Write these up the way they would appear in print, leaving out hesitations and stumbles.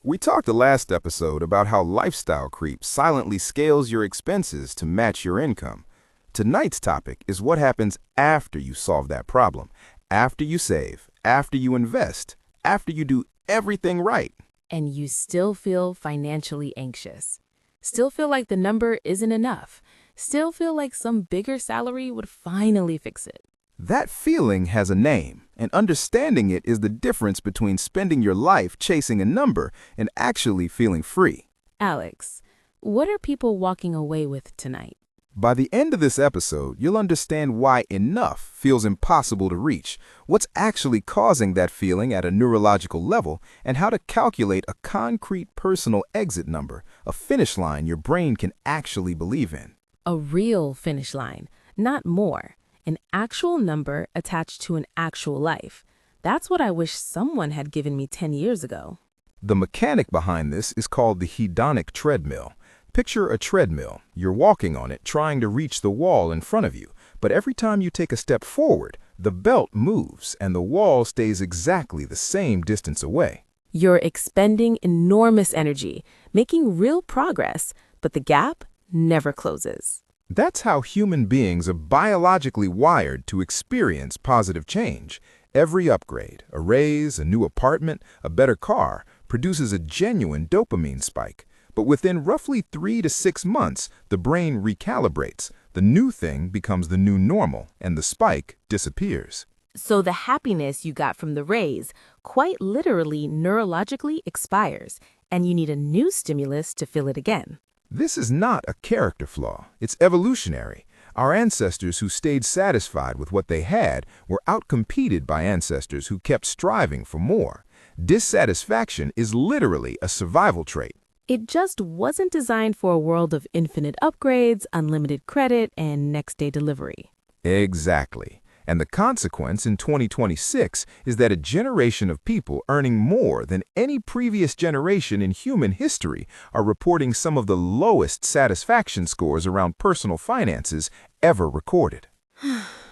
We talked the last episode about how lifestyle creep silently scales your expenses to match your income. Tonight's topic is what happens after you solve that problem, after you save, after you invest, after you do everything right. And you still feel financially anxious. Still feel like the number isn't enough. Still feel like some bigger salary would finally fix it. That feeling has a name, and understanding it is the difference between spending your life chasing a number and actually feeling free. Alex, what are people walking away with tonight? By the end of this episode, you'll understand why enough feels impossible to reach, what's actually causing that feeling at a neurological level, and how to calculate a concrete personal exit number, a finish line your brain can actually believe in. A real finish line, not more. An actual number attached to an actual life. That's what I wish someone had given me 10 years ago. The mechanic behind this is called the hedonic treadmill. Picture a treadmill. You're walking on it, trying to reach the wall in front of you. But every time you take a step forward, the belt moves and the wall stays exactly the same distance away. You're expending enormous energy, making real progress, but the gap never closes. That's how human beings are biologically wired to experience positive change. Every upgrade, a raise, a new apartment, a better car, produces a genuine dopamine spike. But within roughly 3 to 6 months, the brain recalibrates. The new thing becomes the new normal, and the spike disappears. So the happiness you got from the raise quite literally neurologically expires, and you need a new stimulus to feel it again. This is not a character flaw. It's evolutionary. Our ancestors who stayed satisfied with what they had were outcompeted by ancestors who kept striving for more. Dissatisfaction is literally a survival trait. It just wasn't designed for a world of infinite upgrades, unlimited credit, and next-day delivery. Exactly. And the consequence in 2026 is that a generation of people earning more than any previous generation in human history are reporting some of the lowest satisfaction scores around personal finances ever recorded.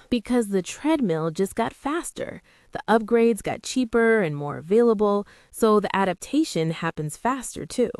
Because the treadmill just got faster. The upgrades got cheaper and more available, so the adaptation happens faster too.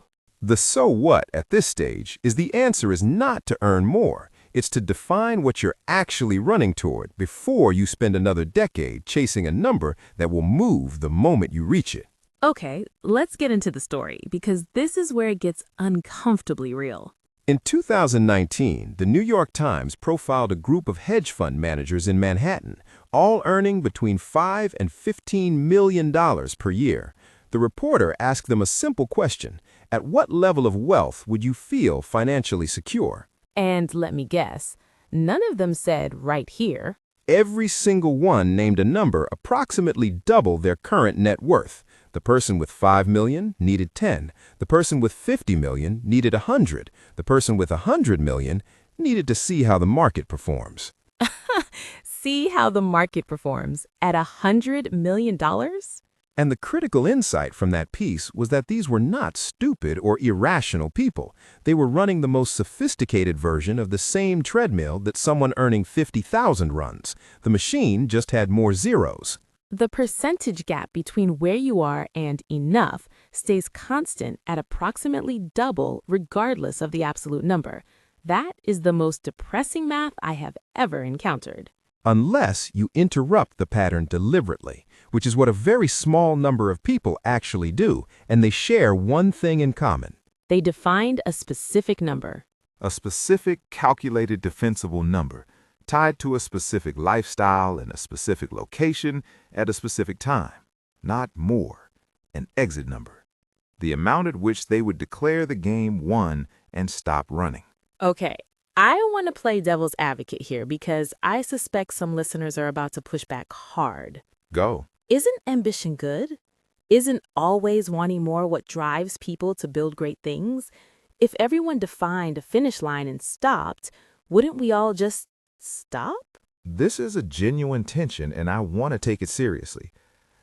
The so what at this stage is the answer is not to earn more. It's to define what you're actually running toward before you spend another decade chasing a number that will move the moment you reach it. Okay, let's get into the story, because this is where it gets uncomfortably real. In 2019, the New York Times profiled a group of hedge fund managers in Manhattan, all earning between $5 and $15 million per year. The reporter asked them a simple question: at what level of wealth would you feel financially secure? And let me guess, none of them said right here. Every single one named a number approximately double their current net worth. The person with 5 million needed 10. The person with 50 million needed 100. The person with 100 million needed to see how the market performs. See how the market performs at $100 million? And the critical insight from that piece was that these were not stupid or irrational people. They were running the most sophisticated version of the same treadmill that someone earning 50,000 runs. The machine just had more zeros. The percentage gap between where you are and enough stays constant at approximately double regardless of the absolute number. That is the most depressing math I have ever encountered. Unless you interrupt the pattern deliberately, which is what a very small number of people actually do, and they share one thing in common. They defined a specific number. A specific, calculated, defensible number, tied to a specific lifestyle in a specific location at a specific time. Not more. An exit number. The amount at which they would declare the game won and stop running. Okay, I want to play devil's advocate here because I suspect some listeners are about to push back hard. Go. Isn't ambition good? Isn't always wanting more what drives people to build great things? If everyone defined a finish line and stopped, wouldn't we all just stop? This is a genuine tension, and I want to take it seriously.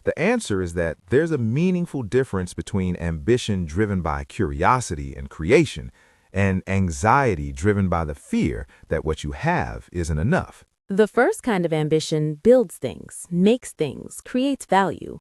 The answer is that there's a meaningful difference between ambition driven by curiosity and creation and anxiety driven by the fear that what you have isn't enough. The first kind of ambition builds things, makes things, creates value.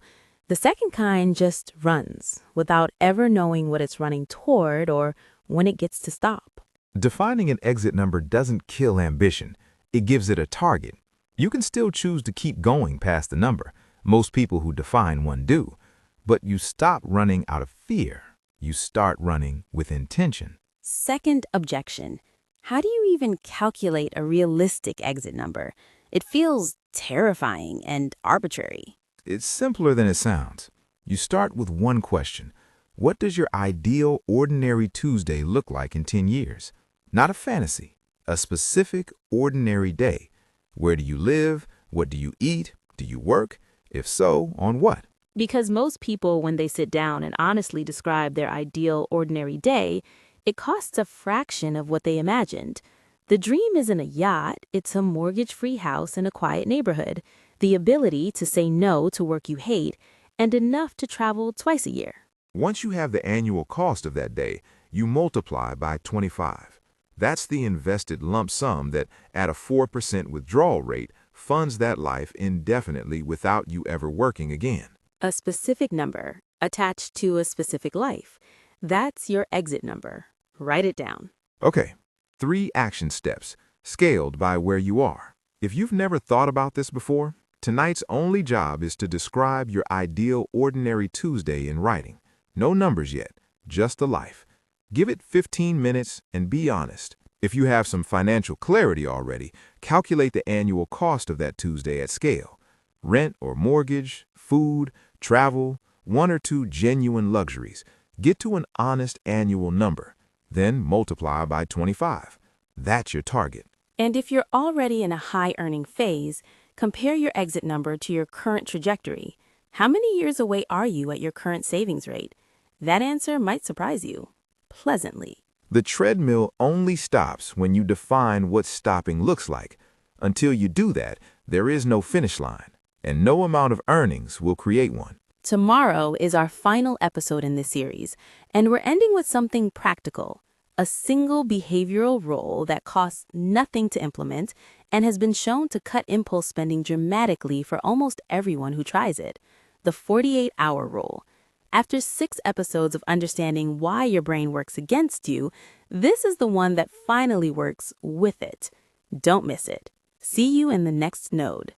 The second kind just runs without ever knowing what it's running toward or when it gets to stop. Defining an exit number doesn't kill ambition. It gives it a target. You can still choose to keep going past the number. Most people who define one do. But you stop running out of fear. You start running with intention. Second objection. How do you even calculate a realistic exit number? It feels terrifying and arbitrary. It's simpler than it sounds. You start with one question. What does your ideal, ordinary Tuesday look like in 10 years? Not a fantasy, a specific, ordinary day. Where do you live? What do you eat? Do you work? If so, on what? Because most people, when they sit down and honestly describe their ideal, ordinary day, it costs a fraction of what they imagined. The dream isn't a yacht, it's a mortgage-free house in a quiet neighborhood, the ability to say no to work you hate, and enough to travel twice a year. Once you have the annual cost of that day, you multiply by 25. That's the invested lump sum that, at a 4% withdrawal rate, funds that life indefinitely without you ever working again. A specific number attached to a specific life. That's your exit number. Write it down. Okay, 3 action steps, scaled by where you are. If you've never thought about this before, tonight's only job is to describe your ideal ordinary Tuesday in writing. No numbers yet, just the life. Give it 15 minutes and be honest. If you have some financial clarity already, calculate the annual cost of that Tuesday at scale. Rent or mortgage, food, travel, 1 or 2 genuine luxuries. Get to an honest annual number, then multiply by 25. That's your target. And if you're already in a high-earning phase, compare your exit number to your current trajectory. How many years away are you at your current savings rate? That answer might surprise you, pleasantly. The treadmill only stops when you define what stopping looks like. Until you do that, there is no finish line, and no amount of earnings will create one. Tomorrow is our final episode in this series, and we're ending with something practical. A single behavioral rule that costs nothing to implement and has been shown to cut impulse spending dramatically for almost everyone who tries it. The 48-hour rule. After 6 episodes of understanding why your brain works against you, this is the one that finally works with it. Don't miss it. See you in the next node.